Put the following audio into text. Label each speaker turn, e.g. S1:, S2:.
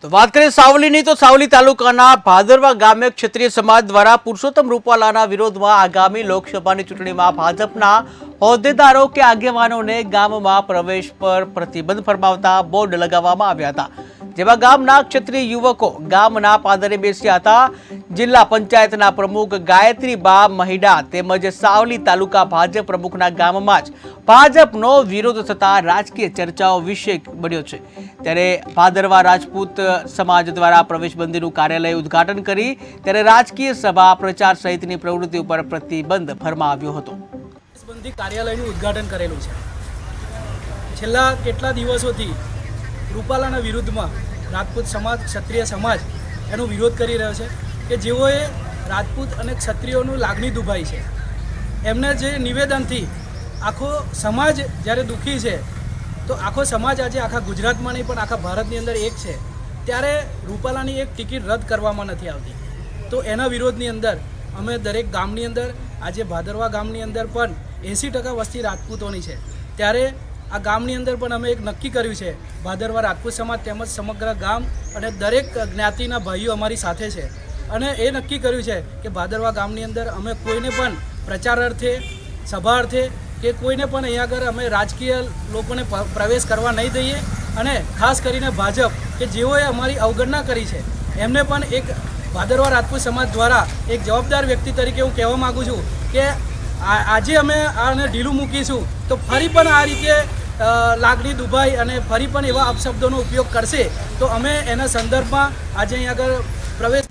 S1: તો વાત કરીએ સાવલીની તો સાવલી તાલુકાના ભાદરવા ગામે ક્ષત્રિય સમાજ દ્વારા પુરુષોત્તમ રૂપાલાના વિરોધમાં આગામી લોકસભાની ચૂંટણીમાં ભાજપના હોદ્દેદારો કે આગેવાનોને ગામમાં પ્રવેશ પર પ્રતિબંધ ફરમાવતા બોર્ડ લગાવવામાં આવ્યા હતા, જેમાં ગામના ક્ષત્રિય યુવકો ગામના પાદરે બેસ્યા હતા। જિલ્લા પંચાયતના પ્રમુખ ગાયત્રીબા મહિડા તેમજ સાવલી તાલુકા ભાજપ પ્રમુખના ગામમાં જ ભાજપનો વિરોધ થતા રાજકીય ચર્ચાઓ વિષય બન્યો છે। ત્યારે ભાદરવા રાજપૂત સમાજ દ્વારા પ્રવેશબંધીનું કાર્યાલય ઉદ્ઘાટન કરી ત્યારે રાજકીય સભા પ્રચાર સહિતની પ્રવૃત્તિ ઉપર પ્રતિબંધ ફરમાવ્યો હતો।
S2: પ્રવેશબંધી કાર્યાલયનું ઉદ્ઘાટન કરેલું છે। છેલ્લા કેટલા દિવસોથી રૂપાલાના વિરુદ્ધમાં રાજપૂત સમાજ, ક્ષત્રિય સમાજ એનો વિરોધ કરી રહ્યો છે કે જેઓએ રાજપૂત અને ક્ષત્રિયોનું લાગણી દુભાઈ છે। એમને જે નિવેદનથી આખો સમાજ જ્યારે દુઃખી છે, તો આખો સમાજ આજે આખા ગુજરાતમાં નહીં પણ આખા ભારતની અંદર એક છે, ત્યારે રૂપાલાની એક ટિકિટ રદ કરવામાં નથી આવતી। તો એના વિરોધની અંદર અમે દરેક ગામની અંદર, આજે ભાદરવા ગામની અંદર પણ 80% વસ્તી રાજપૂતોની છે, ત્યારે આ ગામની અંદર પણ અમે એક નક્કી કર્યું છે, ભાદરવા રાજપૂત સમાજ તેમજ સમગ્ર ગામ અને દરેક જ્ઞાતિના ભાઈઓ અમારી સાથે છે, અને એ નક્કી કર્યું છે કે ભાદરવા ગામની અંદર અમે કોઈને પણ પ્રચાર અર્થે, સભા અર્થે કે કોઈને પણ અહીંયા આગળ અમે રાજકીય લોકોને પ્રવેશ કરવા નહીં દઈએ। અને ખાસ કરીને ભાજપ કે જેઓએ અમારી અવગણના કરી છે, એમને પણ એક ભાદરવા રાજપૂત સમાજ દ્વારા એક જવાબદાર વ્યક્તિ તરીકે હું કહેવા માગું છું કે આજે અમે આને ઢીલું મૂકીશું તો ફરી પણ આ રીતે લાગણી દુભાઈ અને ફરી પણ એવા અપશબ્દોનો ઉપયોગ કરશે, તો અમે એના સંદર્ભમાં આજે અહીંયા આગળ પ્રવેશ